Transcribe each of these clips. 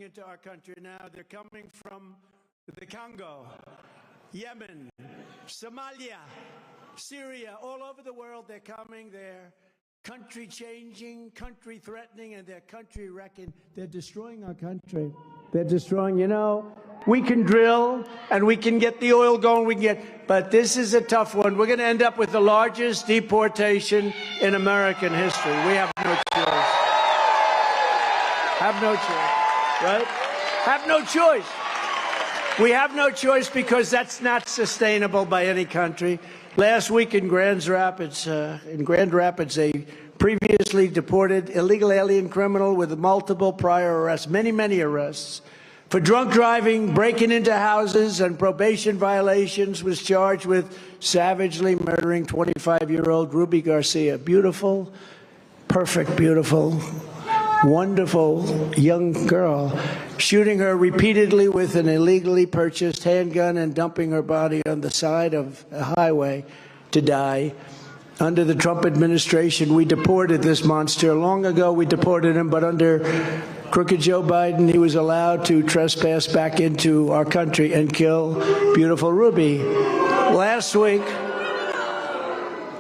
Into our country now. They're coming from the Congo, Yemen, Somalia, Syria, all over the world. They're coming. They're country changing, country threatening, and they're country wrecking. They're destroying our country. They're destroying, we can drill and we can get the oil going, but this is a tough one. We're going to end up with the largest deportation in American history. We have no choice. Have no choice. Right? Have no choice. We have no choice because that's not sustainable by any country. Last week in Grand Rapids, a previously deported illegal alien criminal with multiple prior arrests, many arrests, for drunk driving, breaking into houses, and probation violations, was charged with savagely murdering 25-year-old Ruby Garcia. Beautiful, perfect, beautiful, wonderful young girl, shooting her repeatedly with an illegally purchased handgun and dumping her body on the side of a highway to die. Under the Trump administration, we deported this monster. Long ago, we deported him, but under crooked Joe Biden, he was allowed to trespass back into our country and kill beautiful Ruby. Last week,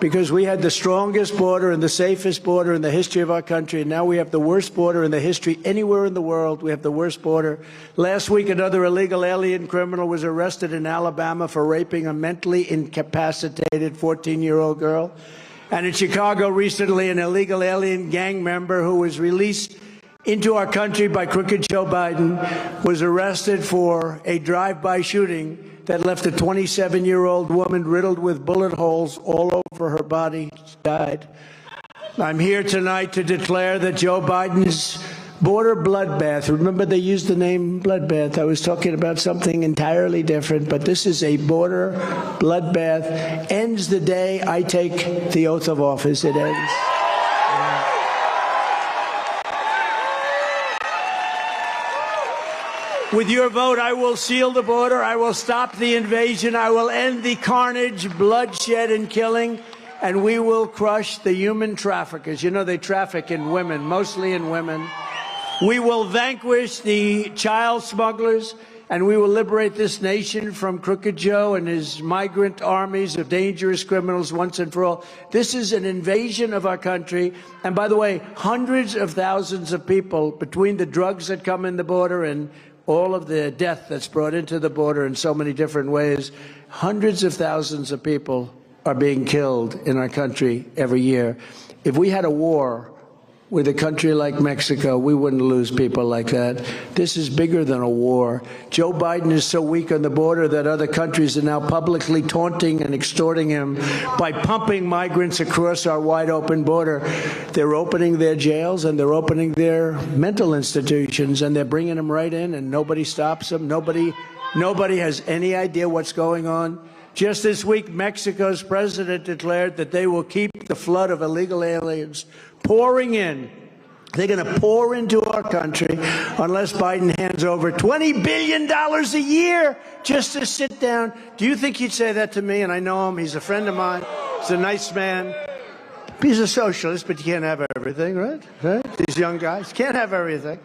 because we had the strongest border and the safest border in the history of our country, and now we have the worst border in the history anywhere in the world. We have the worst border. Last week, another illegal alien criminal was arrested in Alabama for raping a mentally incapacitated 14-year-old girl. And in Chicago recently, an illegal alien gang member who was released into our country by crooked Joe Biden was arrested for a drive-by shooting that left a 27-year-old woman riddled with bullet holes all over her body. She died. I'm here tonight to declare that Joe Biden's border bloodbath, remember they used the name bloodbath, I was talking about something entirely different, but this is a border bloodbath, ends the day I take the oath of office. It ends. With your vote, I will seal the border. I will stop the invasion. I will end the carnage, bloodshed, and killing. And we will crush the human traffickers. They traffic in women, mostly in women. We will vanquish the child smugglers. And we will liberate this nation from crooked Joe and his migrant armies of dangerous criminals once and for all. This is an invasion of our country. And by the way, hundreds of thousands of people, between the drugs that come in the border and all of the death that's brought into the border in so many different ways, hundreds of thousands of people are being killed in our country every year. If we had a war with a country like Mexico, we wouldn't lose people like that. This is bigger than a war. Joe Biden is so weak on the border that other countries are now publicly taunting and extorting him by pumping migrants across our wide open border. They're opening their jails and they're opening their mental institutions and they're bringing them right in and nobody stops them. Nobody has any idea what's going on. Just this week, Mexico's president declared that they will keep the flood of illegal aliens pouring in. They're going to pour into our country unless Biden hands over $20 billion a year just to sit down. Do you think he'd say that to me? And I know him. He's a friend of mine. He's a nice man. He's a socialist, but you can't have everything, right? These young guys can't have everything.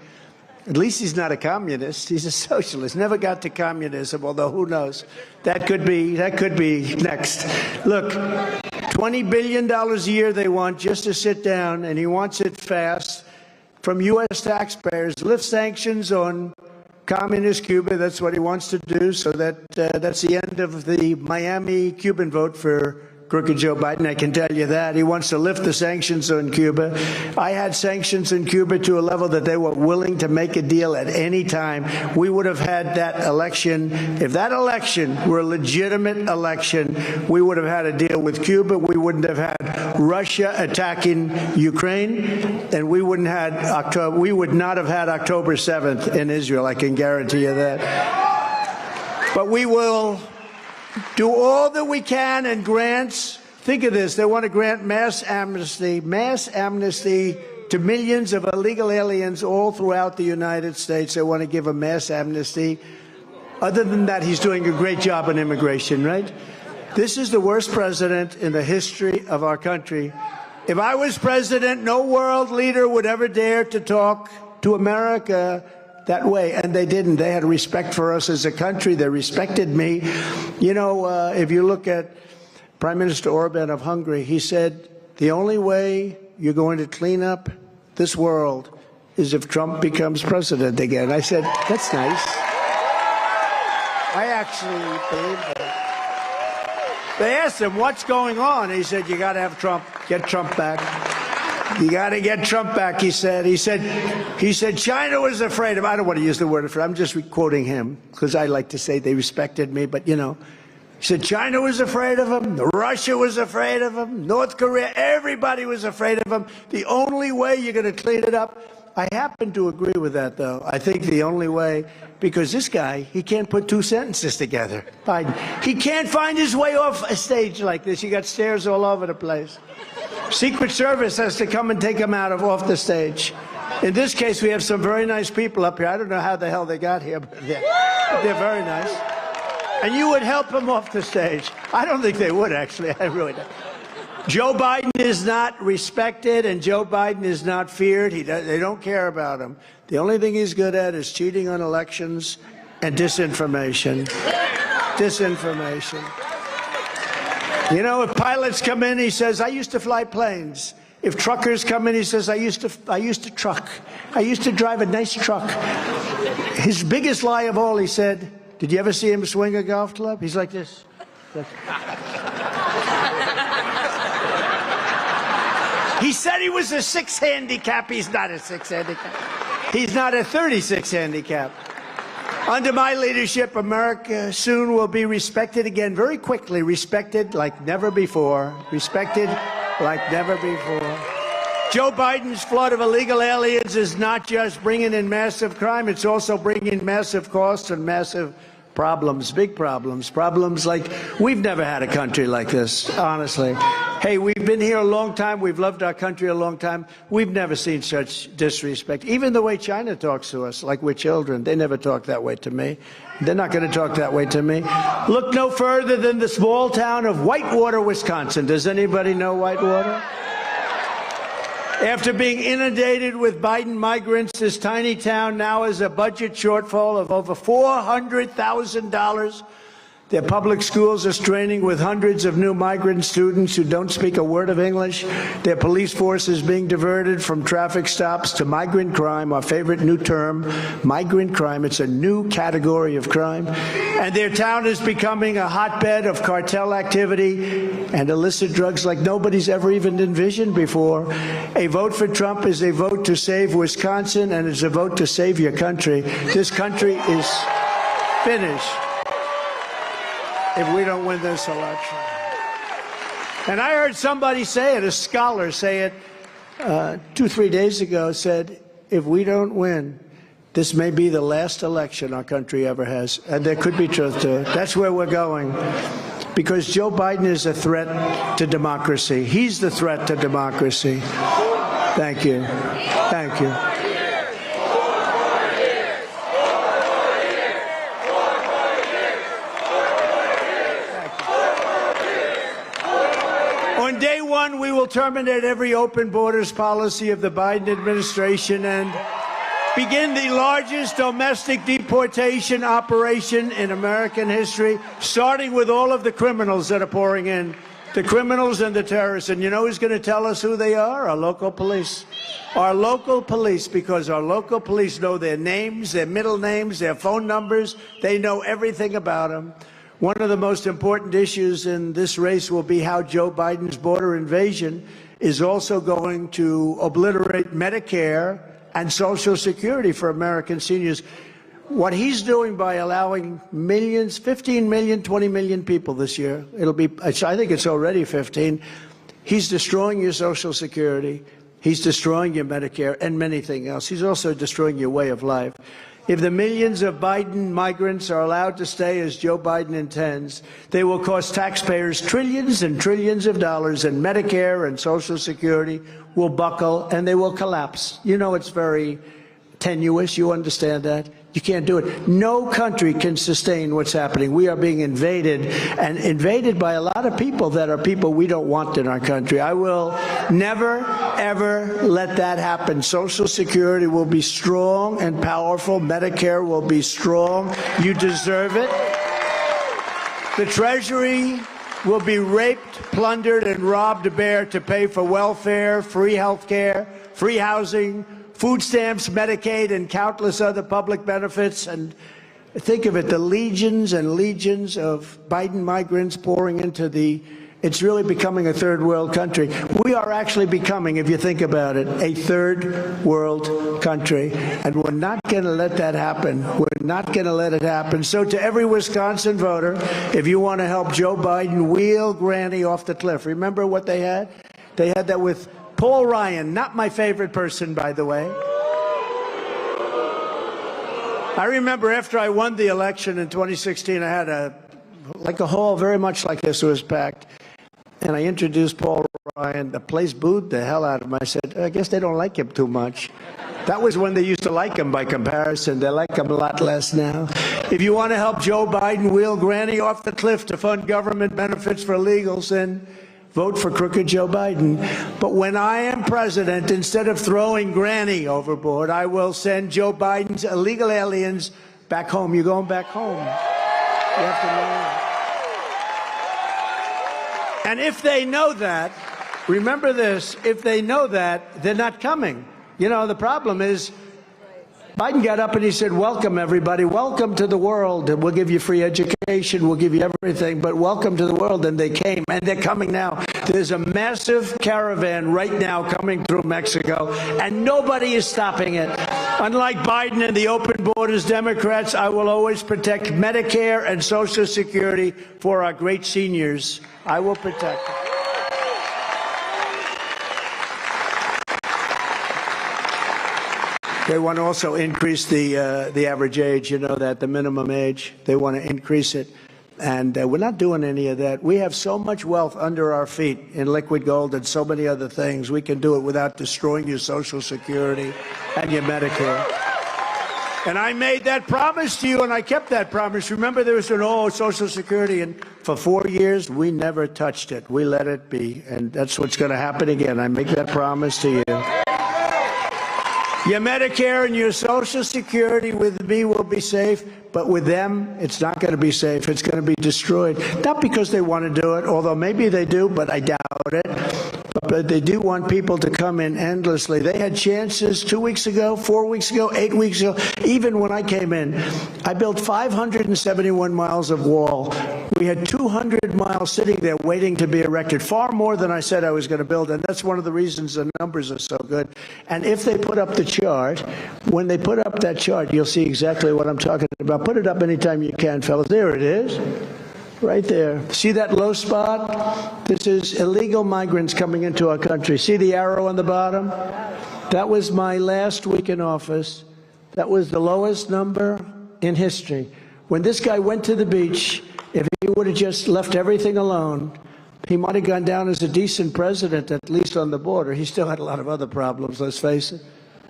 At least he's not a communist. He's a socialist. Never got to communism, although who knows? That could be next. Look, $20 billion a year they want just to sit down, and he wants it fast from U.S. taxpayers. Lift sanctions on communist Cuba. That's what he wants to do. So that's the end of the Miami Cuban vote for crooked Joe Biden. I can tell you that. He wants to lift the sanctions on Cuba. I had sanctions in Cuba to a level that they were willing to make a deal at any time. We would have had that election. If that election were a legitimate election, we would have had a deal with Cuba. We wouldn't have had Russia attacking Ukraine, and we would not have had October 7th in Israel. I can guarantee you that. But we will do all that we can and grants. Think of this. They want to grant mass amnesty to millions of illegal aliens all throughout the United States. They want to give a mass amnesty. Other than that, he's doing a great job on immigration, right? This is the worst president in the history of our country. If I was president, no world leader would ever dare to talk to America that way, and they didn't. They had respect for us as a country. They respected me. You know, if you look at Prime Minister Orban of Hungary, he said, the only way you're going to clean up this world is if Trump becomes president again. I said, that's nice. I actually believe that. They asked him, what's going on? He said, you got to have Trump. Get Trump back. You got to get Trump back, he said. He said, China was afraid of, I don't want to use the word afraid, I'm just quoting him, because I like to say they respected me, but you know. He said, China was afraid of him, Russia was afraid of him, North Korea, everybody was afraid of him. The only way you're going to clean it up, I happen to agree with that, though. I think the only way, because this guy, he can't put two sentences together. Biden. He can't find his way off a stage like this. You got stairs all over the place. Secret Service has to come and take him off the stage. In this case, we have some very nice people up here. I don't know how the hell they got here, but they're very nice. And you would help him off the stage. I don't think they would, actually. I really don't. Joe Biden is not respected, and Joe Biden is not feared. They don't care about him. The only thing he's good at is cheating on elections and disinformation. Disinformation. You know, if pilots come in, he says, I used to fly planes. If truckers come in, he says, I used to truck. I used to drive a nice truck. His biggest lie of all, he said, did you ever see him swing a golf club? He's like this. He said he was a 6 handicap. He's not a 6 handicap. He's not a 36 handicap. Under my leadership, America soon will be respected again, very quickly, respected like never before. Respected like never before. Joe Biden's flood of illegal aliens is not just bringing in massive crime, it's also bringing massive costs and massive problems, big problems. Problems like we've never had a country like this, honestly. Hey, we've been here a long time. We've loved our country a long time. We've never seen such disrespect. Even the way China talks to us, like we're children. They never talk that way to me. They're not going to talk that way to me. Look no further than the small town of Whitewater, Wisconsin. Does anybody know Whitewater? After being inundated with Biden migrants, this tiny town now has a budget shortfall of over $400,000. Their public schools are straining with hundreds of new migrant students who don't speak a word of English. Their police force is being diverted from traffic stops to migrant crime, our favorite new term, migrant crime. It's a new category of crime. And their town is becoming a hotbed of cartel activity and illicit drugs like nobody's ever even envisioned before. A vote for Trump is a vote to save Wisconsin, and it's a vote to save your country. This country is finished if we don't win this election. And I heard somebody say it, a scholar say it 2-3 days ago, said, if we don't win, this may be the last election our country ever has. And there could be truth to it. That's where we're going. Because Joe Biden is a threat to democracy. He's the threat to democracy. Thank you. Thank you. On day one, we will terminate every open borders policy of the Biden administration and begin the largest domestic deportation operation in American history, starting with all of the criminals that are pouring in, the criminals and the terrorists. And you know who's going to tell us who they are? Our local police. Our local police, because our local police know their names, their middle names, their phone numbers. They know everything about them. One of the most important issues in this race will be how Joe Biden's border invasion is also going to obliterate Medicare and Social Security for American seniors. What he's doing by allowing millions, 15 million, 20 million people this year, I think it's already 15, he's destroying your Social Security, he's destroying your Medicare and many things else. He's also destroying your way of life. If the millions of Biden migrants are allowed to stay as Joe Biden intends, they will cost taxpayers trillions and trillions of dollars, and Medicare and Social Security will buckle and they will collapse. You know, it's very tenuous. You understand that? You can't do it. No country can sustain what's happening. We are being invaded, and invaded by a lot of people that are people we don't want in our country. I will never, ever let that happen. Social Security will be strong and powerful. Medicare will be strong. You deserve it. The Treasury will be raped, plundered, and robbed bare to pay for welfare, free health care, free housing, food stamps, Medicaid, and countless other public benefits. And think of it, the legions and legions of Biden migrants pouring into it's really becoming a third world country. We are actually becoming, if you think about it, a third world country. And we're not going to let that happen. We're not going to let it happen. So to every Wisconsin voter, if you want to help Joe Biden wheel Granny off the cliff, remember what they had? They had that with Paul Ryan, not my favorite person, by the way. I remember after I won the election in 2016, I had a hall very much like this. It was packed. And I introduced Paul Ryan. The place booed the hell out of him. I said, I guess they don't like him too much. That was when they used to like him by comparison. They like him a lot less now. If you want to help Joe Biden wheel Granny off the cliff to fund government benefits for illegals, then vote for crooked Joe Biden. But when I am president, instead of throwing Granny overboard, I will send Joe Biden's illegal aliens back home. You're going back home. You have to know. And if they know that, remember this, if they know that, they're not coming. You know, the problem is Biden got up and he said, welcome, everybody. Welcome to the world. We'll give you free education. We'll give you everything. But welcome to the world. And they came. And they're coming now. There's a massive caravan right now coming through Mexico. And nobody is stopping it. Unlike Biden and the open borders Democrats, I will always protect Medicare and Social Security for our great seniors. I will protect them. They want to also increase the average age, you know that, the minimum age. They want to increase it. And we're not doing any of that. We have so much wealth under our feet in liquid gold and so many other things. We can do it without destroying your Social Security and your Medicare. And I made that promise to you, and I kept that promise. Remember, there was Social Security, and for 4 years, we never touched it. We let it be, and that's what's going to happen again. I make that promise to you. Your Medicare and your Social Security with me will be safe, but with them, it's not going to be safe. It's going to be destroyed. Not because they want to do it, although maybe they do, but I doubt it. But they do want people to come in endlessly. They had chances 2 weeks ago, 4 weeks ago, 8 weeks ago. Even when I came in, I built 571 miles of wall. We had 200 miles sitting there waiting to be erected, far more than I said I was going to build. And that's one of the reasons the numbers are so good. And if they put up the chart, when they put up that chart, you'll see exactly what I'm talking about. Put it up anytime you can, fellas. There it is. Right there. See that low spot? This is illegal migrants coming into our country. See the arrow on the bottom? That was my last week in office. That was the lowest number in history. When this guy went to the beach, if he would have just left everything alone, he might have gone down as a decent president, at least on the border. He still had a lot of other problems, let's face it.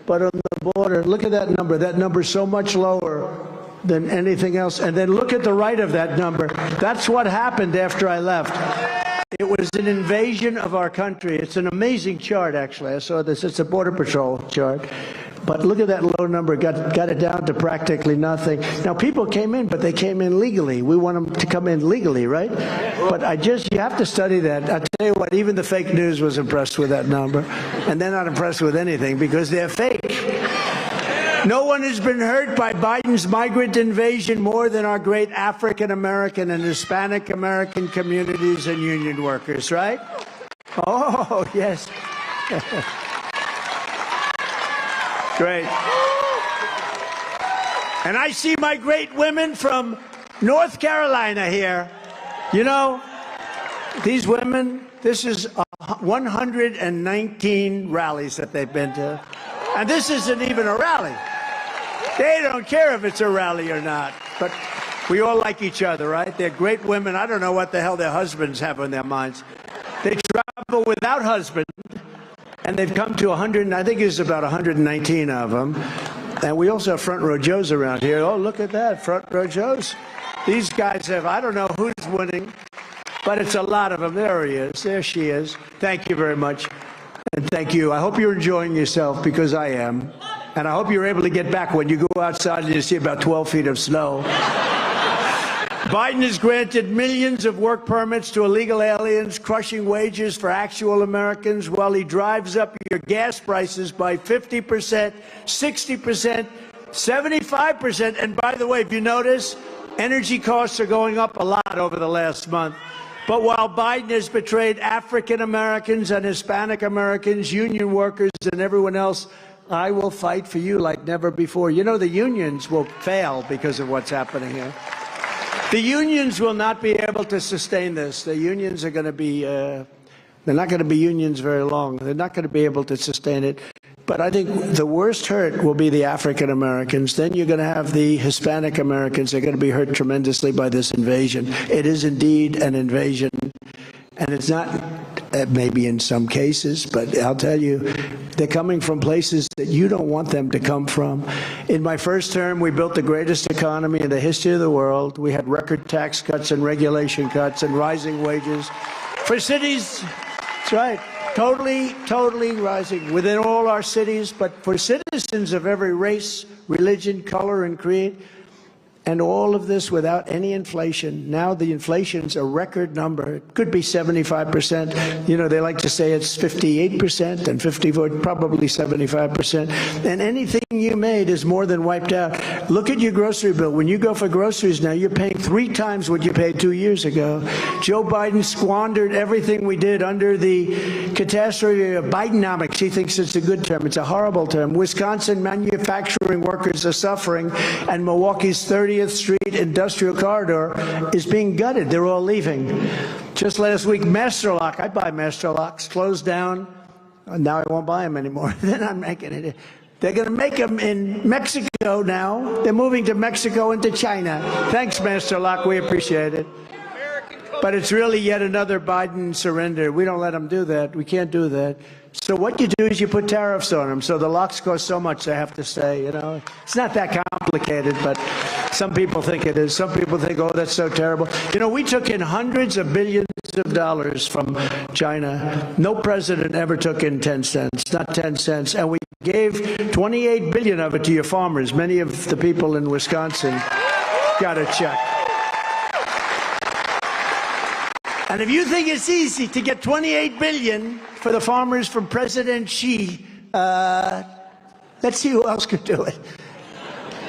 But on the border, look at that number. That number is so much lower than anything else. And then look at the right of that number. That's what happened after I left. It was an invasion of our country. It's an amazing chart, actually. I saw this. It's a Border Patrol chart. But look at that low number. Got it down to practically nothing. Now, people came in, but they came in legally. We want them to come in legally, right? But you have to study that. I tell you what, even the fake news was impressed with that number. And they're not impressed with anything because they're fake. No one has been hurt by Biden's migrant invasion more than our great African American and Hispanic American communities and union workers, right? Oh, yes. Great. And I see my great women from North Carolina here. You know, these women, this is 119 rallies that they've been to. And this isn't even a rally. They don't care if it's a rally or not. But we all like each other, right? They're great women. I don't know what the hell their husbands have on their minds. They travel without husbands. And they've come to 100, I think it's about 119 of them. And we also have front row Joes around here. Oh, look at that, front row Joes. These guys have, I don't know who's winning, but it's a lot of them. There he is. There she is. Thank you very much. And thank you. I hope you're enjoying yourself, because I am. And I hope you're able to get back when you go outside and you see about 12 feet of snow. Biden has granted millions of work permits to illegal aliens, crushing wages for actual Americans, while he drives up your gas prices by 50%, 60%, 75%. And by the way, if you notice, energy costs are going up a lot over the last month. But while Biden has betrayed African Americans and Hispanic Americans, union workers, and everyone else, I will fight for you like never before. You know, the unions will fail because of what's happening here. The unions will not be able to sustain this. The unions are going to be, they're not going to be unions very long. They're not going to be able to sustain it. But I think the worst hurt will be the African Americans. Then you're going to have the Hispanic Americans. They're going to be hurt tremendously by this invasion. It is indeed an invasion. And it's not, maybe in some cases, but I'll tell you, they're coming from places that you don't want them to come from. In my first term, we built the greatest economy in the history of the world. We had record tax cuts and regulation cuts and rising wages. For cities, that's right, totally rising within all our cities, but for citizens of every race, religion, color, and creed. And all of this without any inflation. Now the inflation's a record number. It could be 75%. You know, they like to say it's 58% and 54, probably 75%. And anything you made is more than wiped out. Look at your grocery bill. When you go for groceries now, you're paying 3 times what you paid 2 years ago. Joe Biden squandered everything we did under the catastrophe of Bidenomics. He thinks it's a good term. It's a horrible term. Wisconsin manufacturing workers are suffering, and Milwaukee's 30th Street industrial corridor is being gutted. They're all leaving. Just last week, Master Lock, I buy Master Locks, closed down. Now I won't buy them anymore. They're not making it. They're going to make them in Mexico now. They're moving to Mexico and to China. Thanks, Master Lock. We appreciate it. But it's really yet another Biden surrender. We don't let them do that. We can't do that. So what you do is you put tariffs on them. So the locks cost so much they have to stay, you know. It's not that complicated, but some people think it is. Some people think, oh, that's so terrible. You know, we took in hundreds of billions of dollars from China. No president ever took in 10 cents, not 10 cents. And we gave 28 billion of it to your farmers. Many of the people in Wisconsin got a check. And if you think it's easy to get 28 billion for the farmers from President Xi, let's see who else could do it.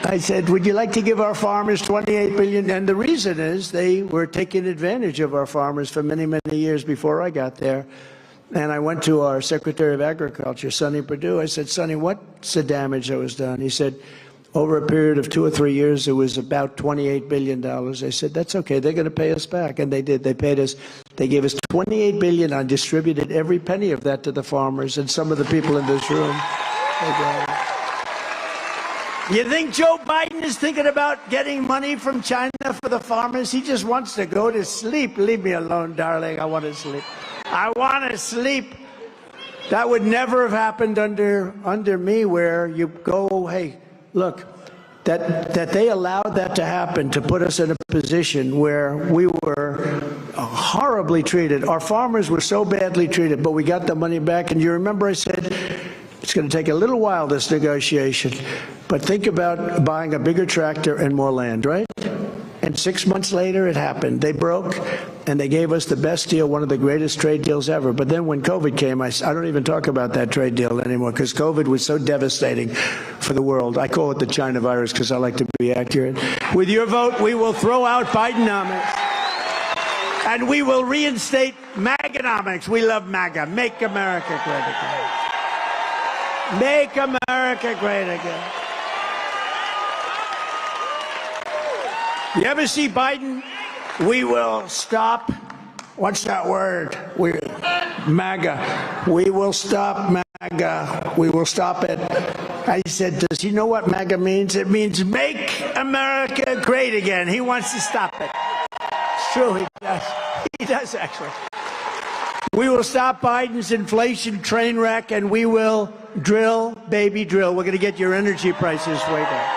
I said, would you like to give our farmers 28 billion? And the reason is they were taking advantage of our farmers for many, many years before I got there. And I went to our Secretary of Agriculture, Sonny Perdue. I said, Sonny, what's the damage that was done? He said, over a period of 2 or 3 years, it was about $28 billion. I said, that's okay. They're going to pay us back. And they did. They paid us. They gave us $28 billion. I distributed every penny of that to the farmers and some of the people in this room. You think Joe Biden is thinking about getting money from China for the farmers? He just wants to go to sleep. Leave me alone, darling. I want to sleep. I want to sleep. That would never have happened under me, where you go, hey, look, that they allowed that to happen, to put us in a position where we were horribly treated. Our farmers were so badly treated, but we got the money back. And you remember I said, it's going to take a little while, this negotiation, but think about buying a bigger tractor and more land, right? And 6 months later, it happened. They broke, and they gave us the best deal, one of the greatest trade deals ever. But then when COVID came, I don't even talk about that trade deal anymore, because COVID was so devastating for the world. I call it the China virus because I like to be accurate. With your vote, we will throw out Bidenomics, and we will reinstate MAGAnomics. We love MAGA. Make America great again. Make America great again. You ever see Biden? We will stop. What's that word? MAGA. We will stop MAGA. We will stop it. I said, does he know what MAGA means? It means make America great again. He wants to stop it. It's true, he does. He does, actually. We will stop Biden's inflation train wreck, and we will drill, baby, drill. We're going to get your energy prices way down.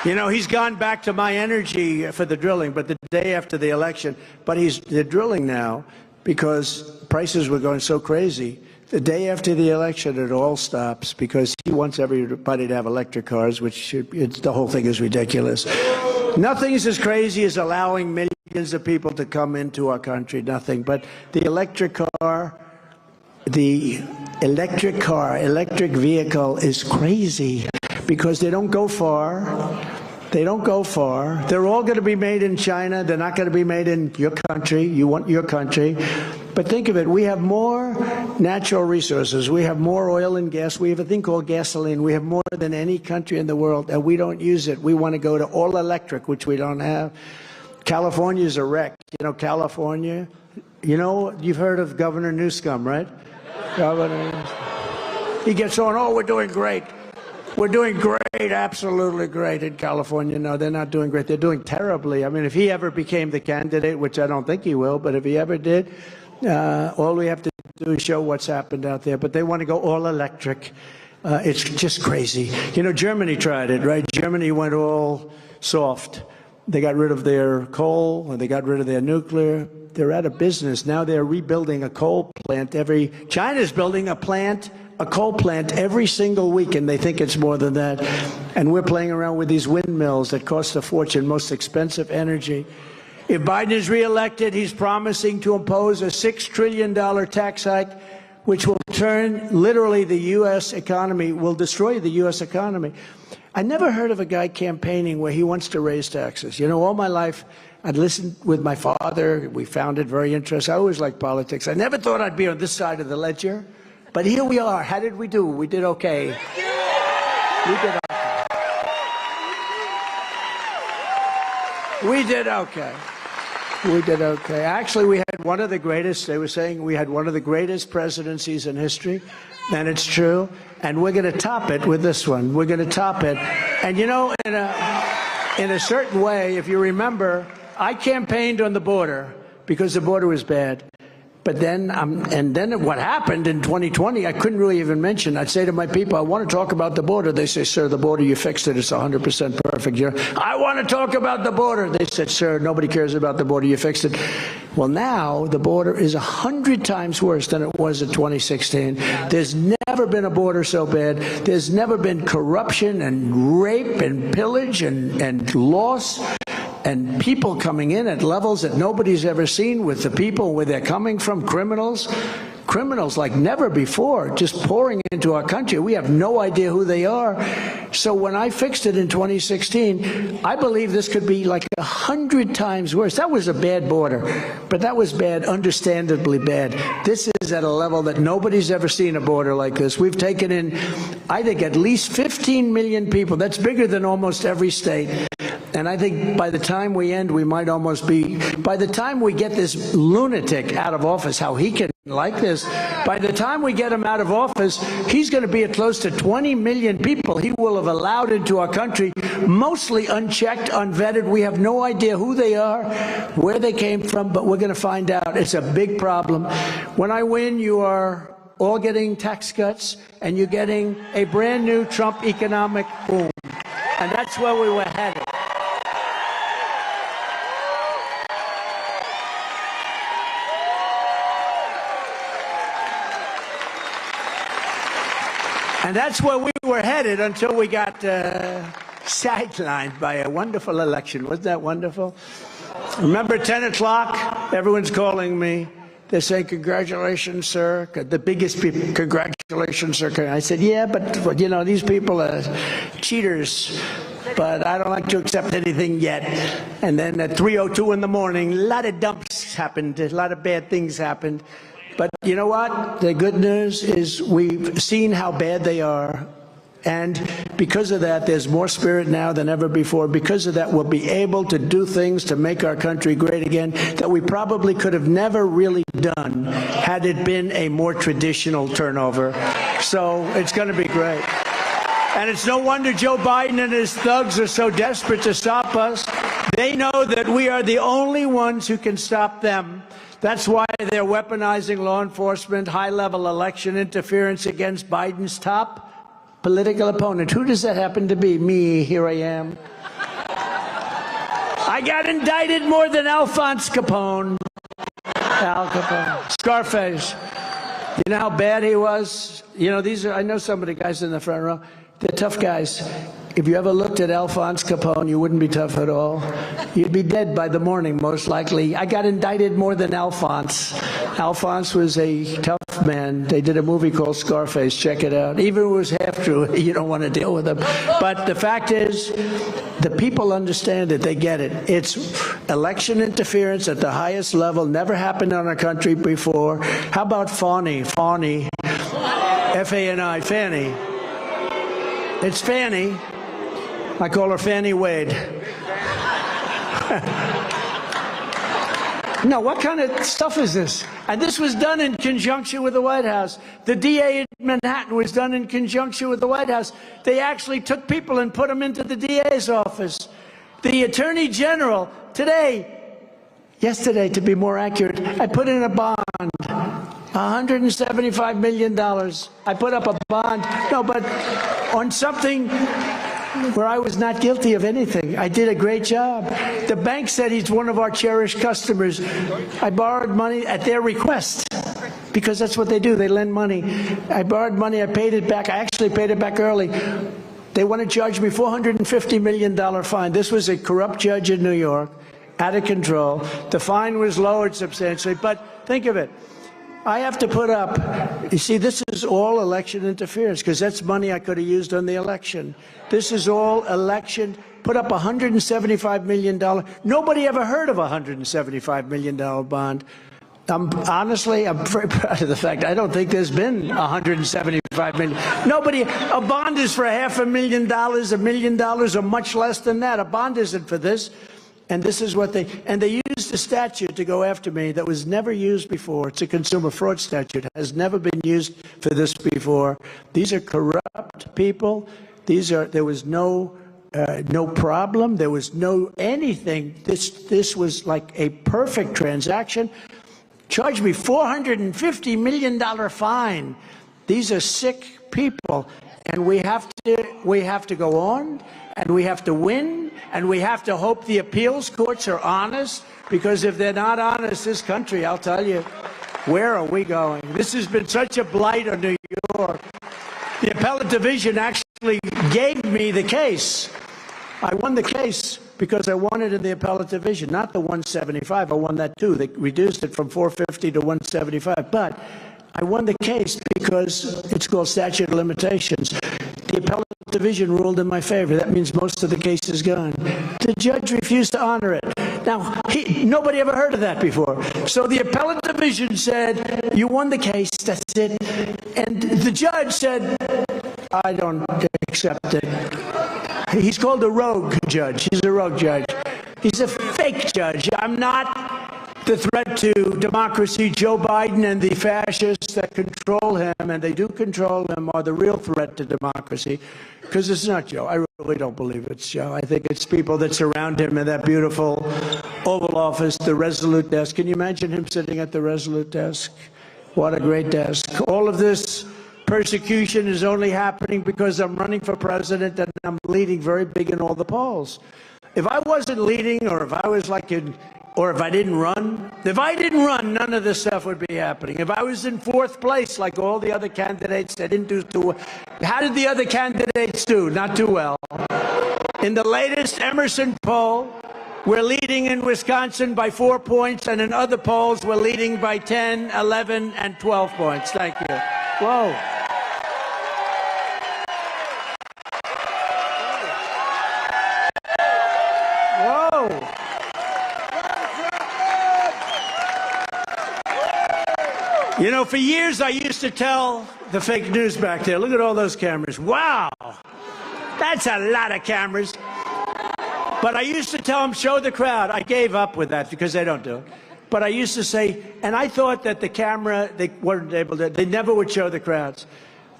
You know, he's gone back to my energy for the drilling, but the day after the election. But they're drilling now because prices were going so crazy. The day after the election, it all stops because he wants everybody to have electric cars, the whole thing is ridiculous. Nothing's as crazy as allowing millions of people to come into our country, nothing. But the electric vehicle is crazy because they don't go far. They don't go far. They're all going to be made in China. They're not going to be made in your country. You want your country. But think of it. We have more natural resources. We have more oil and gas. We have a thing called gasoline. We have more than any country in the world, and we don't use it. We want to go to all electric, which we don't have. California's a wreck. You know, California, you know, you've heard of Governor Newsom, right? Governor Newsom. He gets on, oh, we're doing great. We're doing great, absolutely great in California. No, they're not doing great. They're doing terribly. I mean, if he ever became the candidate, which I don't think he will, but if he ever did, all we have to do is show what's happened out there. But they want to go all electric. It's just crazy. You know, Germany tried it, right? Germany went all soft. They got rid of their coal, and they got rid of their nuclear. They're out of business. Now they're rebuilding a coal plant China's building a coal plant every single week, and they think it's more than that. And we're playing around with these windmills that cost a fortune, most expensive energy. If Biden is reelected, he's promising to impose a $6 trillion tax hike, which will turn literally the U.S. economy, will destroy the U.S. economy. I never heard of a guy campaigning where he wants to raise taxes. You know, all my life, I'd listened with my father. We found it very interesting. I always liked politics. I never thought I'd be on this side of the ledger. But here we are. How did we do? We did okay. We did okay. We did okay. We did okay. Actually, we had one of the greatest, they were saying we had one of the greatest presidencies in history, and it's true. And we're going to top it with this one. We're going to top it. And you know, in a certain way, if you remember, I campaigned on the border because the border was bad. But then, what happened in 2020, I couldn't really even mention. I'd say to my people, I want to talk about the border. They say, sir, the border, you fixed it. It's 100% perfect. I want to talk about the border. They said, sir, nobody cares about the border. You fixed it. Well, now the border is 100 times worse than it was in 2016. There's never been a border so bad. There's never been corruption and rape and pillage and loss. And people coming in at levels that nobody's ever seen with the people where they're coming from, criminals like never before, just pouring into our country. We have no idea who they are. So when I fixed it in 2016, I believe this could be like 100 times worse. That was a bad border, but that was bad, understandably bad. This is at a level that nobody's ever seen a border like this. We've taken in, I think, at least 15 million people. That's bigger than almost every state. And I think by the time we end, we might almost be, by the time we get this lunatic out of office, how he can like this, by the time we get him out of office, he's going to be at close to 20 million people he will have allowed into our country, mostly unchecked, unvetted. We have no idea who they are, where they came from, but we're going to find out. It's a big problem. When I win, you are all getting tax cuts, and you're getting a brand new Trump economic boom. And that's where we were headed. And that's where we were headed until we got sidelined by a wonderful election. Wasn't that wonderful? Remember 10 o'clock? Everyone's calling me. They're saying, congratulations, sir. The biggest people, congratulations, sir. I said, yeah, but you know, these people are cheaters. But I don't like to accept anything yet. And then at 3:02 in the morning, a lot of dumps happened. A lot of bad things happened. But you know what? The good news is we've seen how bad they are. And because of that, there's more spirit now than ever before. Because of that, we'll be able to do things to make our country great again that we probably could have never really done had it been a more traditional turnover. So it's going to be great. And it's no wonder Joe Biden and his thugs are so desperate to stop us. They know that we are the only ones who can stop them. That's why they're weaponizing law enforcement, high-level election interference against Biden's top political opponent. Who does that happen to be? Me, here I am. I got indicted more than Alphonse Capone. Al Capone. Scarface. You know how bad he was? You know, I know some of the guys in the front row. They're tough guys. If you ever looked at Alphonse Capone, you wouldn't be tough at all. You'd be dead by the morning, most likely. I got indicted more than Alphonse. Alphonse was a tough man. They did a movie called Scarface. Check it out. Even if it was half true, you don't want to deal with him. But the fact is, the people understand it. They get it. It's election interference at the highest level. Never happened in our country before. How about Fani? Fani. F-A-N-I. Fanny. It's Fanny. I call her Fanny Wade. No, what kind of stuff is this? And this was done in conjunction with the White House. The DA in Manhattan was done in conjunction with the White House. They actually took people and put them into the DA's office. The Attorney General, yesterday to be more accurate, I put in a bond. $175 million. I put up a bond. No, but on something where I was not guilty of anything. I did a great job. The bank said he's one of our cherished customers. I borrowed money at their request, because that's what they do. They lend money. I borrowed money. I paid it back. I actually paid it back early. They want to charge me $450 million fine. This was a corrupt judge in New York, out of control. The fine was lowered substantially, but think of it. I have to put up, you see, this is all election interference, because that's money I could have used on the election. This is all election, put up $175 million. Nobody ever heard of a $175 million bond. Honestly, I'm very proud of the fact I don't think there's been $175 million. Nobody, a bond is for $500,000, $1 million, or much less than that. A bond isn't for this. And this is what they used a statute to go after me that was never used before. It's a consumer fraud statute. It has never been used for this before. These are corrupt people. There was no problem. There was no anything. This was like a perfect transaction. Charged me $450 million fine. These are sick people. And we have to go on, and we have to win, and we have to hope the appeals courts are honest, because if they're not honest, this country, I'll tell you, where are we going? This has been such a blight on New York. The appellate division actually gave me the case. I won the case because I won it in the appellate division, not the 175. I won that too. They reduced it from 450 to 175. But I won the case because it's called statute of limitations. The appellate division ruled in my favor. That means most of the case is gone. The judge refused to honor it. Now, nobody ever heard of that before. So the appellate division said, you won the case, that's it. And the judge said, I don't accept it. He's called a rogue judge. He's a rogue judge. He's a fake judge. I'm not the threat to democracy. Joe Biden and the fascists that control him, and they do control him, are the real threat to democracy. Because it's not Joe. I really don't believe it's Joe. I think it's people that surround him in that beautiful Oval Office, the Resolute desk. Can you imagine him sitting at the Resolute desk? What a great desk. All of this persecution is only happening because I'm running for president and I'm leading very big in all the polls. If I wasn't leading, or if I was like or if I didn't run, none of this stuff would be happening. If I was in fourth place, like all the other candidates, they didn't do too well. How did the other candidates do? Not too well. In the latest Emerson poll, we're leading in Wisconsin by 4 points, and in other polls, we're leading by 10, 11, and 12 points. Thank you. Whoa. Whoa. You know, for years I used to tell the fake news back there, look at all those cameras. Wow, that's a lot of cameras. But I used to tell them, show the crowd. I gave up with that because they don't do it. But I used to say, and I thought that the camera, they weren't able to, they never would show the crowds.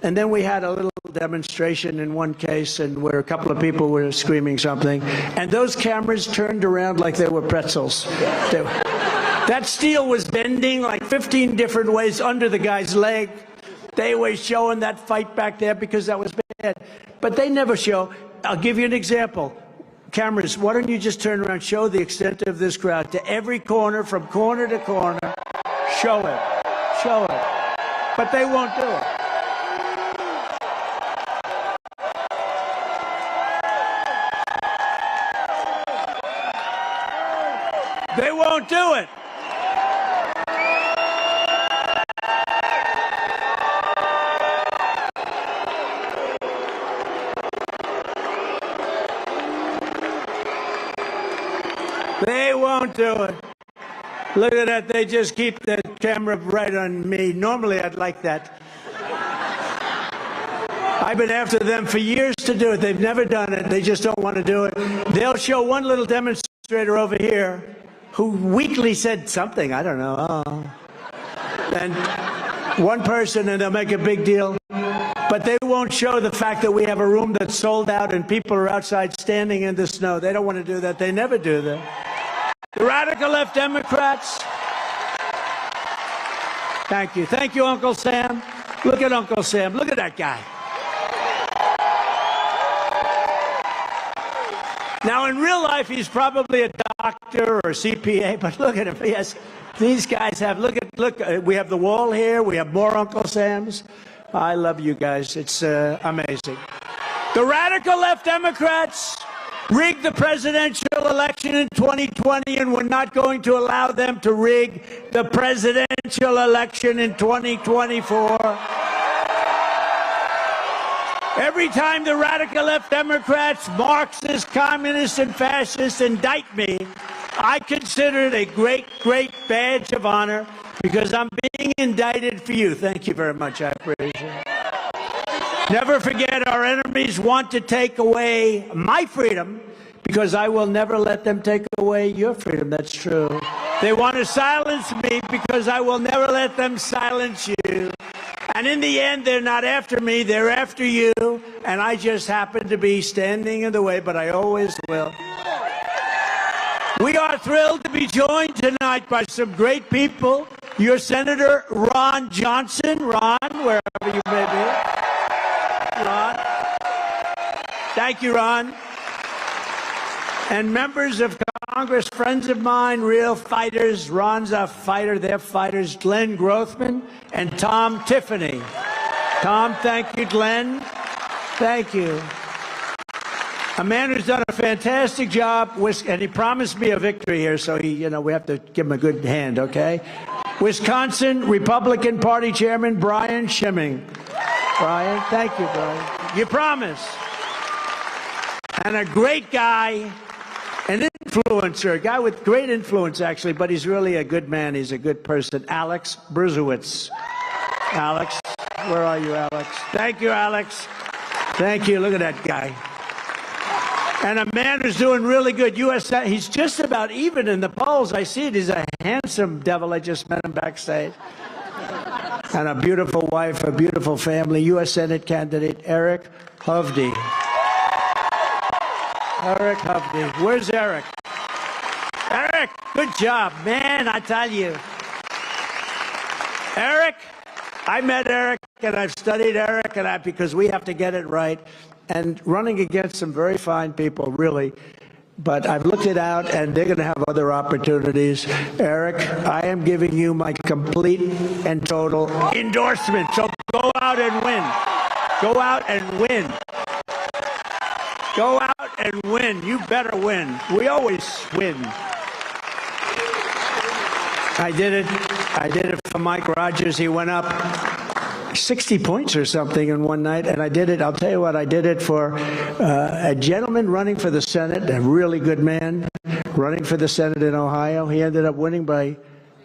And then we had a little demonstration in one case, and where a couple of people were screaming something, and those cameras turned around like they were pretzels. That steel was bending like 15 different ways under the guy's leg. They were showing that fight back there because that was bad. But they never show. I'll give you an example. Cameras, why don't you just turn around, show the extent of this crowd to every corner, from corner to corner. Show it. Show it. But they won't do it. They won't do it. They won't do it. Look at that. They just keep the camera right on me. Normally, I'd like that. I've been after them for years to do it. They've never done it. They just don't want to do it. They'll show one little demonstrator over here who weakly said something. I don't know. Oh. And one person, and they'll make a big deal. But they won't show the fact that we have a room that's sold out and people are outside standing in the snow. They don't want to do that. They never do that. The radical left Democrats. Thank you. Thank you, Uncle Sam. Look at Uncle Sam. Look at that guy. Now, in real life, he's probably a doctor or a CPA, but look at him. Yes, these guys have, look, we have the wall here. We have more Uncle Sams. I love you guys. It's amazing. The radical left Democrats rigged the presidential election in 2020, and we're not going to allow them to rig the presidential election in 2024. Every time the radical left Democrats, Marxists, communists, and fascists indict me, I consider it a great, great badge of honor because I'm being indicted for you. Thank you very much. I appreciate it. Never forget, our enemies want to take away my freedom because I will never let them take away your freedom. That's true. They want to silence me because I will never let them silence you. And in the end, they're not after me, they're after you. And I just happen to be standing in the way, but I always will. We are thrilled to be joined tonight by some great people. Your Senator Ron Johnson. Ron, wherever you may be. Ron. Thank you, Ron. And members of Congress, friends of mine, real fighters. Ron's a fighter, they're fighters. Glenn Grothman and Tom Tiffany. Tom, thank you. Glenn, thank you. A man who's done a fantastic job, and he promised me a victory here, so we have to give him a good hand, okay? Wisconsin Republican Party Chairman Brian Schimming. Brian, thank you, Brian. You promised. And a great guy, an influencer, a guy with great influence, actually, but he's really a good man. He's a good person. Alex Bruzewitz. Alex, where are you, Alex? Thank you, Alex. Thank you. Look at that guy. And a man who's doing really good. He's just about even in the polls. I see it. He's a handsome devil. I just met him backstage. And a beautiful wife, a beautiful family. U.S. Senate candidate Eric Hovde. Eric Hovde. Where's Eric? Eric, good job, man, I tell you. Eric, I met Eric, and I've studied Eric, because we have to get it right. And running against some very fine people, really. But I've looked it out, and they're going to have other opportunities. Eric, I am giving you my complete and total endorsement. So go out and win. Go out and win. Go out and win. You better win. We always win. I did it for Mike Rogers. He went up 60 points or something in one night, and I did it. I'll tell you what, I did it for a gentleman running for the Senate, a really good man running for the Senate in Ohio. He ended up winning by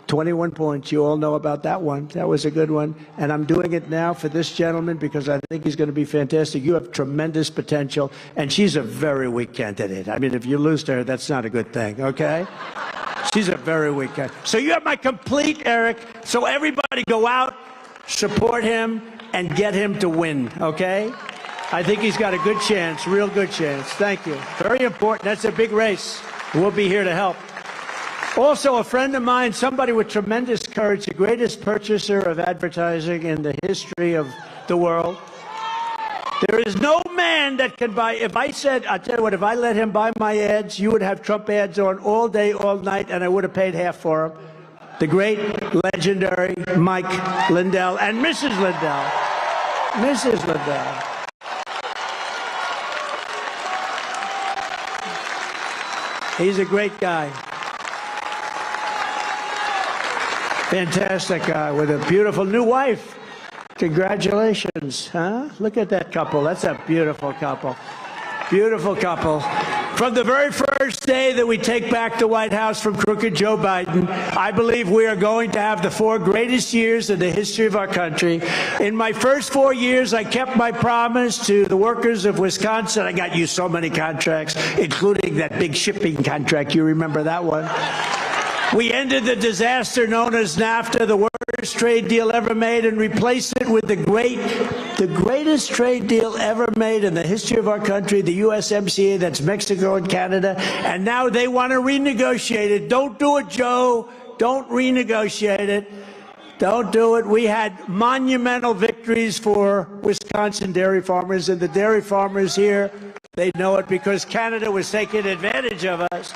21 points. You all know about that one. That was a good one. And I'm doing it now for this gentleman because I think he's going to be fantastic. You have tremendous potential, and she's a very weak candidate. I mean, if you lose to her, that's not a good thing, okay? She's a very weak candidate. So you have my complete, Eric. So everybody go out, support him, and get him to win, okay? I think he's got a good chance, real good chance. Thank you. Very important. That's a big race. We'll be here to help. Also, a friend of mine, somebody with tremendous courage, the greatest purchaser of advertising in the history of the world. There is no man that can buy. If I said, I'll tell you what, if I let him buy my ads, you would have Trump ads on all day, all night, and I would have paid half for them. The great, legendary Mike Lindell and Mrs. Lindell. Mrs. Lindell. He's a great guy. Fantastic guy with a beautiful new wife. Congratulations, huh? Look at that couple. That's a beautiful couple. Beautiful couple. From the very first day that we take back the White House from crooked Joe Biden, I believe we are going to have the 4 greatest years in the history of our country. In my first 4 years, I kept my promise to the workers of Wisconsin. I got you so many contracts, including that big shipping contract. You remember that one? We ended the disaster known as NAFTA, the worst trade deal ever made, and replaced it with the greatest trade deal ever made in the history of our country, the USMCA, that's Mexico and Canada. And now they want to renegotiate it. Don't do it, Joe. Don't renegotiate it. Don't do it. We had monumental victories for Wisconsin dairy farmers, and the dairy farmers here, they know it because Canada was taking advantage of us.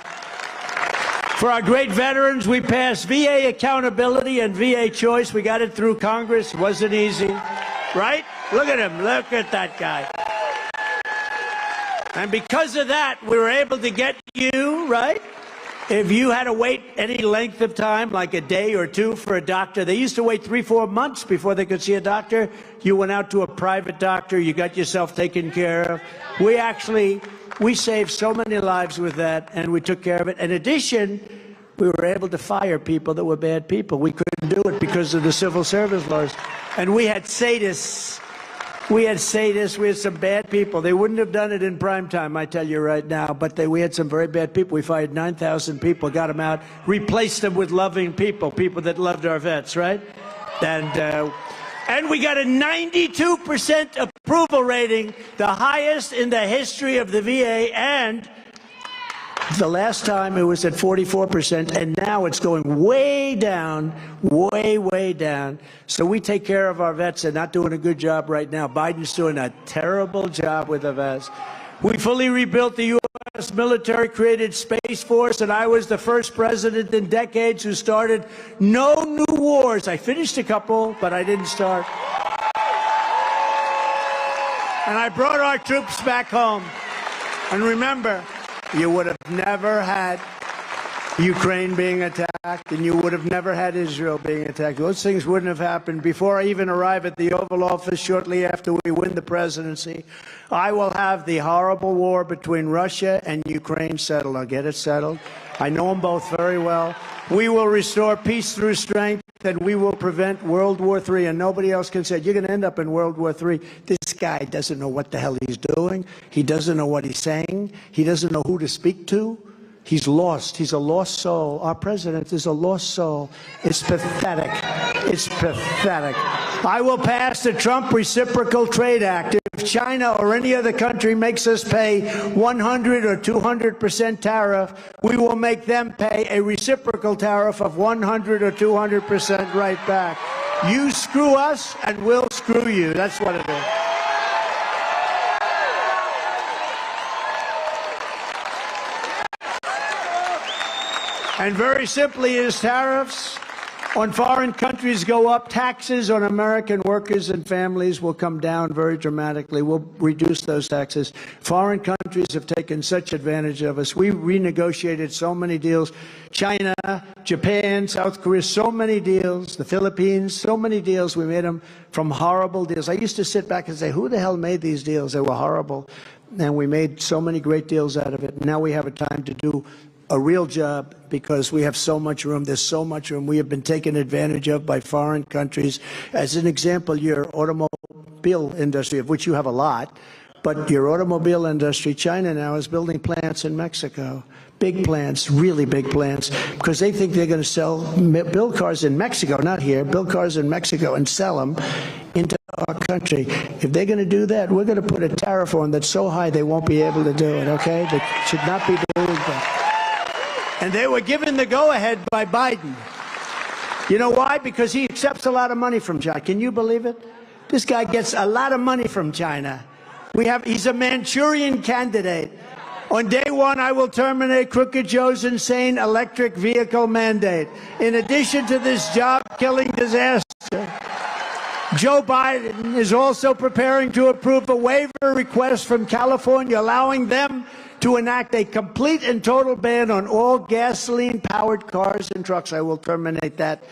For our great veterans, we passed VA accountability and VA choice. We got it through Congress. It wasn't easy, right? Look at him. Look at that guy. And because of that, we were able to get you, right? If you had to wait any length of time, like a day or two for a doctor, they used to wait 3-4 months before they could see a doctor. You went out to a private doctor. You got yourself taken care of. We saved so many lives with that, and we took care of it. In addition, we were able to fire people that were bad people. We couldn't do it because of the civil service laws. And we had sadists. We had some bad people. They wouldn't have done it in prime time, I tell you right now, but we had some very bad people. We fired 9,000 people, got them out, replaced them with loving people, people that loved our vets, right? And we got a 92% approval rating, the highest in the history of the VA, and the last time it was at 44%, and now it's going way down, way down. So we take care of our vets. They're not doing a good job right now. Biden's doing a terrible job with the vets. We fully rebuilt the U.S. military, created Space Force, and I was the first president in decades who started no new wars. I finished a couple, but I didn't start. And I brought our troops back home. And remember, you would have never had Ukraine being attacked, and you would have never had Israel being attacked. Those things wouldn't have happened. Before I even arrive at the Oval Office, shortly after we win the presidency, I will have the horrible war between Russia and Ukraine settled. I'll get it settled. I know them both very well. We will restore peace through strength, and we will prevent World War III. And nobody else can say, you're going to end up in World War III. This guy doesn't know what the hell he's doing. He doesn't know what he's saying. He doesn't know who to speak to. He's lost. He's a lost soul. Our president is a lost soul. It's pathetic. It's pathetic. I will pass the Trump Reciprocal Trade Act. If China or any other country makes us pay 100 or 200% tariff, we will make them pay a reciprocal tariff of 100 or 200% right back. You screw us and we'll screw you. That's what it is. And very simply, as tariffs on foreign countries go up, taxes on American workers and families will come down very dramatically. We'll reduce those taxes. Foreign countries have taken such advantage of us. We renegotiated so many deals. China, Japan, South Korea, so many deals. The Philippines, so many deals. We made them from horrible deals. I used to sit back and say, who the hell made these deals? They were horrible. And we made so many great deals out of it. Now we have a time to do a real job because we have so much room. There's so much room. We have been taken advantage of by foreign countries. As an example, your automobile industry, of which you have a lot, but your automobile industry, China now is building plants in Mexico. Big plants, really big plants, because they think they're going to build cars in Mexico, not here, build cars in Mexico and sell them into our country. If they're going to do that, we're going to put a tariff on that's so high they won't be able to do it, okay? They should not be doing that. And they were given the go-ahead by Biden. You know why? Because he accepts a lot of money from China. Can you believe it? This guy gets a lot of money from China. He's a Manchurian candidate. On day one, I will terminate Crooked Joe's insane electric vehicle mandate. In addition to this job-killing disaster, Joe Biden is also preparing to approve a waiver request from California, allowing them to enact a complete and total ban on all gasoline-powered cars and trucks. I will terminate that.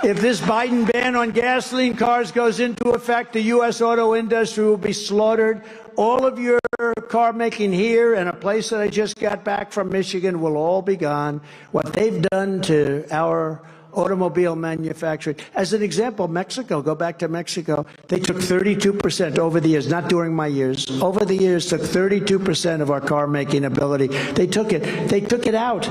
If this Biden ban on gasoline cars goes into effect, the U.S. auto industry will be slaughtered. All of your car making here and a place that I just got back from Michigan will all be gone. What they've done to our automobile manufacturing. As an example, Mexico, go back to Mexico. They took 32% over the years, not during my years. Over the years, took 32% of our car making ability. They took it out.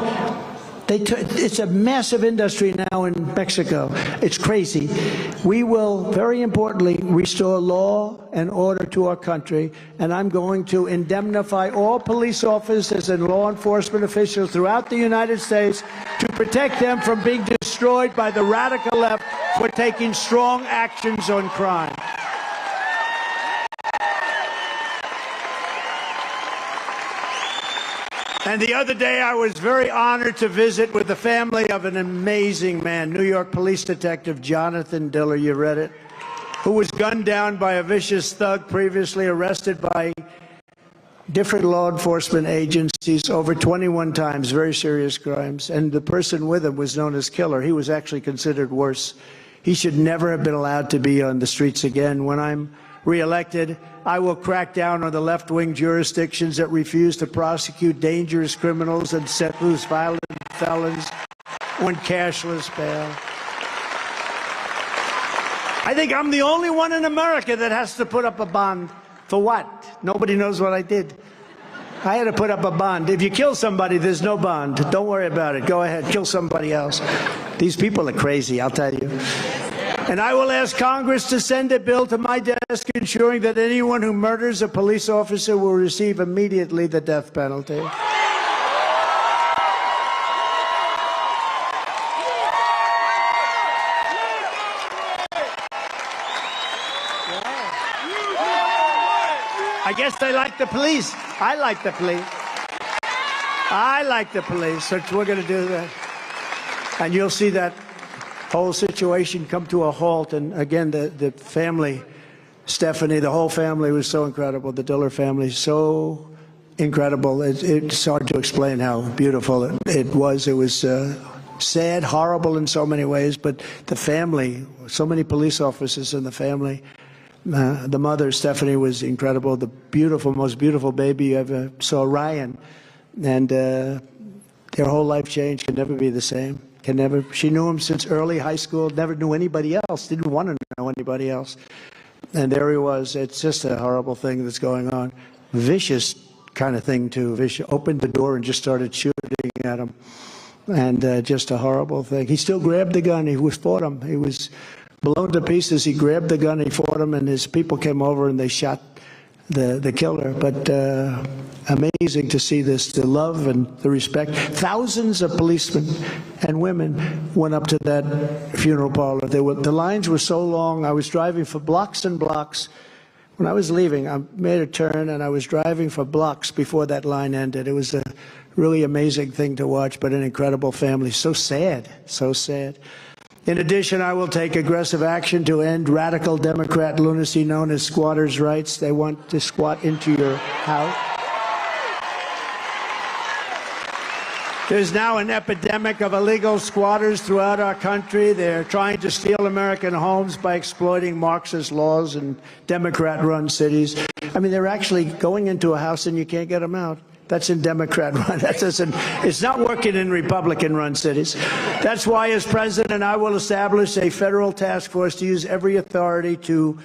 It's a massive industry now in Mexico. It's crazy. We will, very importantly, restore law and order to our country, and I'm going to indemnify all police officers and law enforcement officials throughout the United States to protect them from being destroyed by the radical left for taking strong actions on crime. And the other day, I was very honored to visit with the family of an amazing man, New York police detective Jonathan Diller, you read it, who was gunned down by a vicious thug previously arrested by different law enforcement agencies over 21 times, very serious crimes. And the person with him was known as Killer. He was actually considered worse. He should never have been allowed to be on the streets again. When I'm reelected, I will crack down on the left-wing jurisdictions that refuse to prosecute dangerous criminals and set loose violent felons on cashless bail. I think I'm the only one in America that has to put up a bond. For what? Nobody knows what I did. I had to put up a bond. If you kill somebody, there's no bond. Don't worry about it. Go ahead, kill somebody else. These people are crazy, I'll tell you. And I will ask Congress to send a bill to my desk ensuring that anyone who murders a police officer will receive immediately the death penalty. I guess they like the police. I like the police. I like the police, so we're going to do that. And you'll see that whole situation come to a halt. And again, the family, Stephanie, the whole family was so incredible. The Diller family, so incredible. It's hard to explain how beautiful it was. It was sad, horrible in so many ways, but the family, so many police officers in the family. The mother, Stephanie, was incredible. The beautiful, most beautiful baby you ever saw, Ryan. And their whole life changed, could never be the same. She knew him since early high school, never knew anybody else, didn't want to know anybody else. And there he was. It's just a horrible thing that's going on. Vicious kind of thing, too. Vicious. Opened the door and just started shooting at him. And just a horrible thing. He still grabbed the gun. He fought him. He was blown to pieces. He grabbed the gun, he fought him, and his people came over and they shot the killer. But amazing to see this, the love and the respect. Thousands of policemen and women went up to that funeral parlor. The lines were so long. I was driving for blocks and blocks. When I was leaving, I made a turn and I was driving for blocks before that line ended. It was a really amazing thing to watch, but an incredible family. So sad, so sad. In addition, I will take aggressive action to end radical Democrat lunacy known as squatters' rights. They want to squat into your house. There's now an epidemic of illegal squatters throughout our country. They're trying to steal American homes by exploiting Marxist laws in Democrat-run cities. I mean, they're actually going into a house and you can't get them out. That's in Democrat-run. It's not working in Republican-run cities. That's why, as president, I will establish a federal task force to use every authority to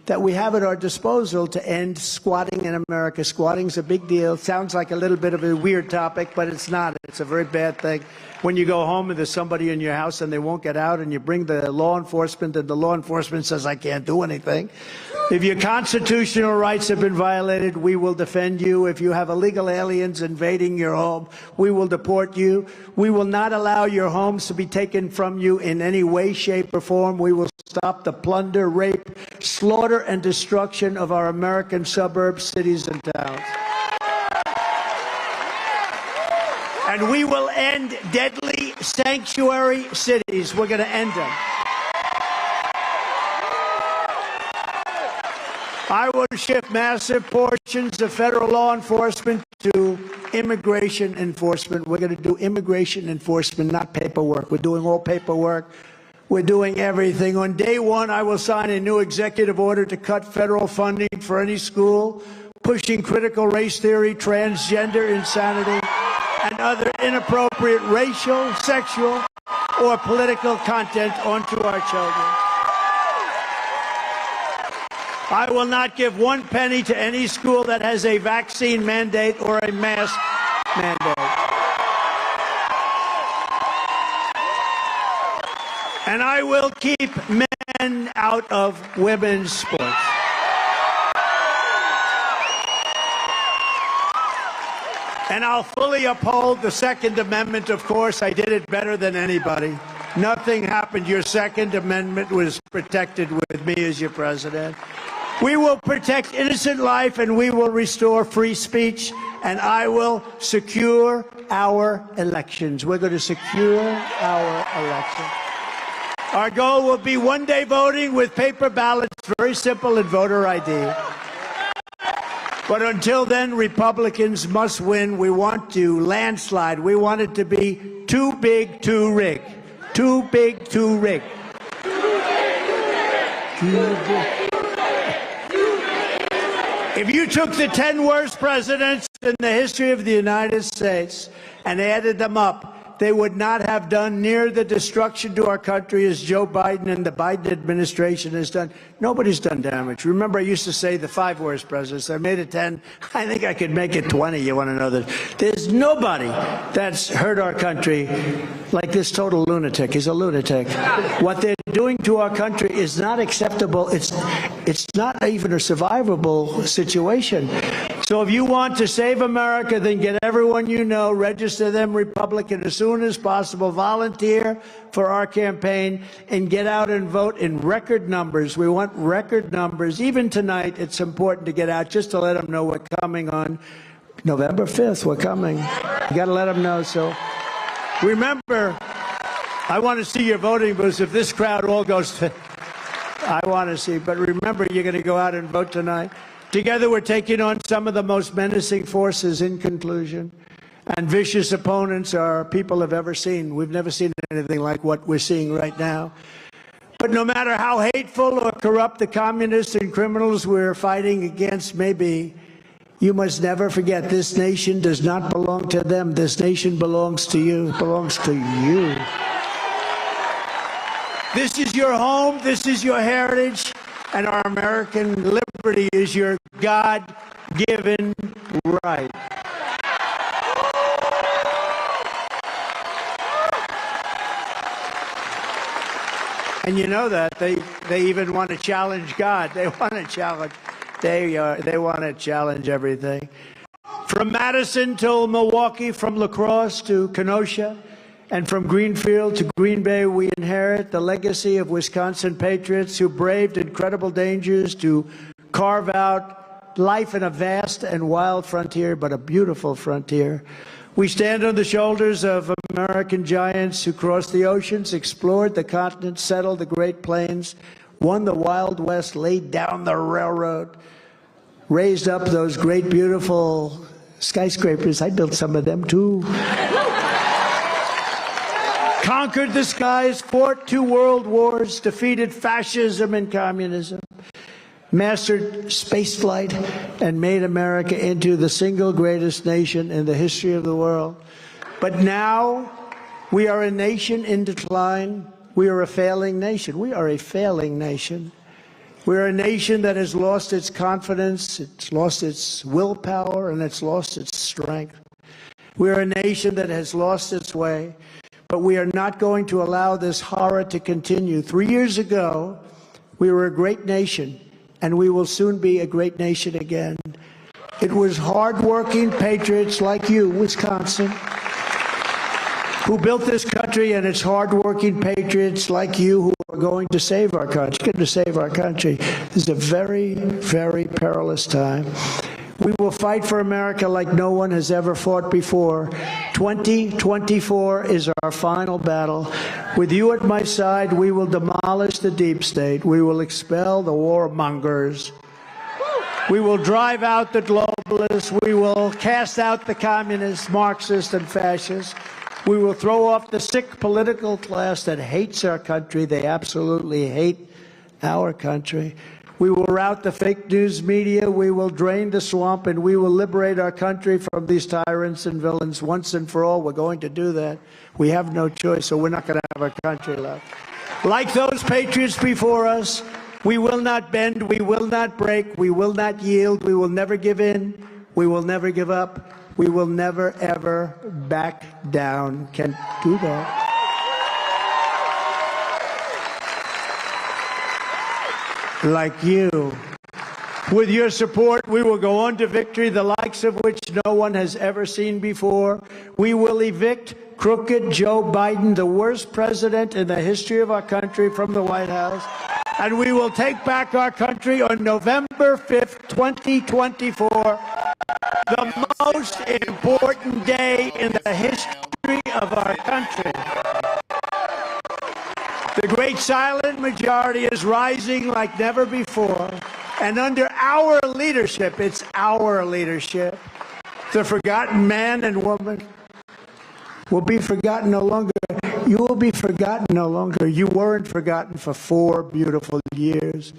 that we have at our disposal to end squatting in America. Squatting's a big deal. Sounds like a little bit of a weird topic, but it's not. It's a very bad thing. When you go home and there's somebody in your house and they won't get out, and you bring the law enforcement and the law enforcement says, I can't do anything. If your constitutional rights have been violated, we will defend you. If you have illegal aliens invading your home, we will deport you. We will not allow your homes to be taken from you in any way, shape, or form. We will stop the plunder, rape, slaughter, and destruction of our American suburbs, cities, and towns. And we will end deadly sanctuary cities. We're going to end them. I will shift massive portions of federal law enforcement to immigration enforcement. We're going to do immigration enforcement, not paperwork. We're doing all paperwork. We're doing everything. On day one, I will sign a new executive order to cut federal funding for any school pushing critical race theory, transgender insanity, and other inappropriate racial, sexual, or political content onto our children. I will not give one penny to any school that has a vaccine mandate or a mask mandate. And I will keep men out of women's sports. And I'll fully uphold the Second Amendment, of course. I did it better than anybody. Nothing happened. Your Second Amendment was protected with me as your president. We will protect innocent life, and we will restore free speech, and I will secure our elections. We're going to secure our elections. Our goal will be one-day voting with paper ballots, very simple, and voter ID. But until then, Republicans must win. We want to landslide. We want it to be too big to rig. Too big to rig. Too big. If you took the 10 worst presidents in the history of the United States and added them up, they would not have done near the destruction to our country as Joe Biden and the Biden administration has done. Nobody's done damage. Remember, I used to say the 5 worst presidents. I made it 10. I think I could make it 20. You want to know that? There's nobody that's hurt our country like this total lunatic. He's a lunatic. What they're doing to our country is not acceptable. It's not even a survivable situation. So if you want to save America, then get everyone you know, register them Republican as soon as possible, volunteer for our campaign, and get out and vote in record numbers. We want record numbers. Even tonight, it's important to get out just to let them know we're coming on November 5th. We're coming. You got to let them know. So remember, I want to see your voting booths. If this crowd all goes to, I want to see. But remember, you're going to go out and vote tonight. Together, we're taking on some of the most menacing forces in conclusion. And vicious opponents our people have ever seen. We've never seen anything like what we're seeing right now. But no matter how hateful or corrupt the communists and criminals we're fighting against may be, you must never forget this nation does not belong to them. This nation belongs to you. It belongs to you. This is your home. This is your heritage. And our American liberty is your God-given right. And you know that they even want to challenge God. They want to challenge. They want to challenge everything. From Madison to Milwaukee, from La Crosse to Kenosha, and from Greenfield to Green Bay, we inherit the legacy of Wisconsin patriots who braved incredible dangers to carve out life in a vast and wild frontier, but a beautiful frontier. We stand on the shoulders of American giants who crossed the oceans, explored the continent, settled the Great Plains, won the Wild West, laid down the railroad, raised up those great, beautiful skyscrapers. I built some of them, too. Conquered the skies, fought 2 world wars, defeated fascism and communism, mastered spaceflight, and made America into the single greatest nation in the history of the world. But now we are a nation in decline. We are a failing nation. We are a failing nation. We're a nation that has lost its confidence, it's lost its willpower, and it's lost its strength. We're a nation that has lost its way, but we are not going to allow this horror to continue. 3 years ago, we were a great nation, and we will soon be a great nation again. It was hardworking patriots like you, Wisconsin, who built this country, and it's hardworking patriots like you who are going to save our country. Going to save our country. This is a very, very perilous time. We will fight for America like no one has ever fought before. 2024 is our final battle. With you at my side, we will demolish the deep state. We will expel the warmongers. We will drive out the globalists. We will cast out the communists, Marxists, and fascists. We will throw off the sick political class that hates our country. They absolutely hate our country. We will rout the fake news media. We will drain the swamp, and we will liberate our country from these tyrants and villains once and for all. We're going to do that. We have no choice, so we're not going to have our country left. Like those patriots before us, we will not bend. We will not break. We will not yield. We will never give in. We will never give up. We will never, ever back down. Can't do that. Like you. With your support, we will go on to victory, the likes of which no one has ever seen before. We will evict crooked Joe Biden, the worst president in the history of our country, from the White House. And we will take back our country on November 5th, 2024. The most important day in the history of our country. The great silent majority is rising like never before. And under our leadership, it's our leadership, the forgotten man and woman will be forgotten no longer. You will be forgotten no longer. You weren't forgotten for 4 beautiful years.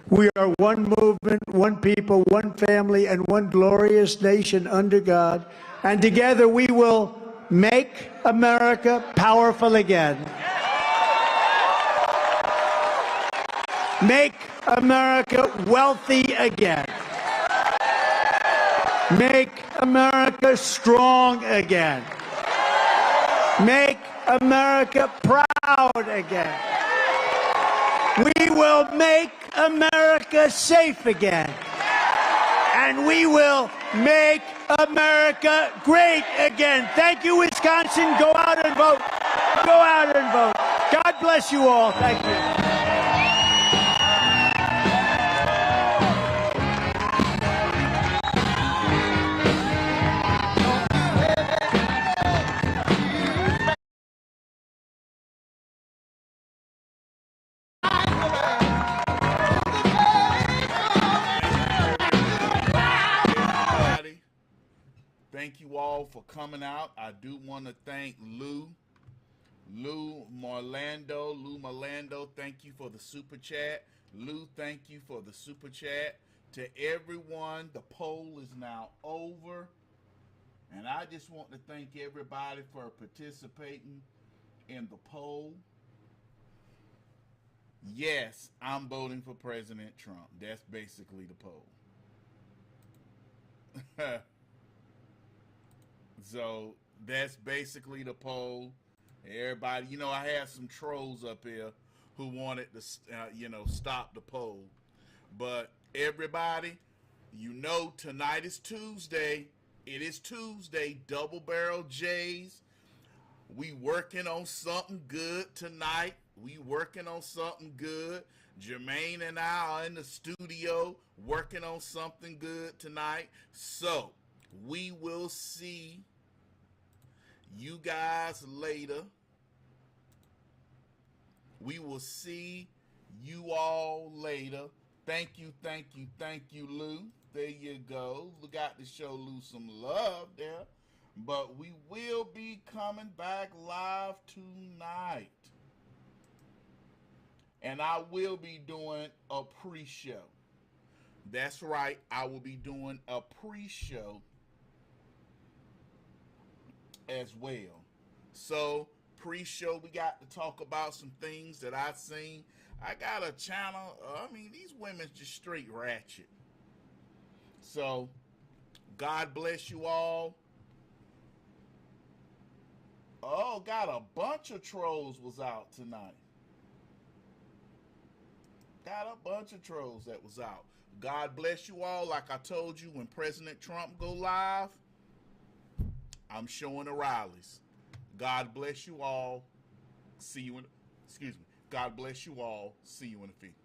We are one movement, one people, one family, and one glorious nation under God. And together we will make America powerful again. Make America wealthy again. Make America strong again. Make America proud again. We will make America safe again. And we will make America great again. Thank you, Wisconsin. Go out and vote. Go out and vote. God bless you all. Thank you. Thank you all for coming out. I do want to thank Lou Marlando, thank you for the super chat. Lou, thank you for the super chat. To everyone, the poll is now over. And I just want to thank everybody for participating in the poll. Yes, I'm voting for President Trump. That's basically the poll. So that's basically the poll. Everybody, I had some trolls up here who wanted to, stop the poll. But everybody, tonight is Tuesday. It is Tuesday, Double Barrel J's. We working on something good tonight. Jermaine and I are in the studio working on something good tonight. So we will see you guys later. We will see you all later. Thank you, Lou. There you go. We got to show Lou some love there. But we will be coming back live tonight. And I will be doing a pre-show. That's right. I will be doing a pre-show as well. So pre-show, we got to talk about some things that I've seen. I got a channel. I mean, these women's just straight ratchet. So, God bless you all. Oh, got a bunch of trolls was out tonight. Got a bunch of trolls that was out. God bless you all. Like I told you, when President Trump go live, I'm showing the rallies. God bless you all. See you in, excuse me. God bless you all. See you in the feed.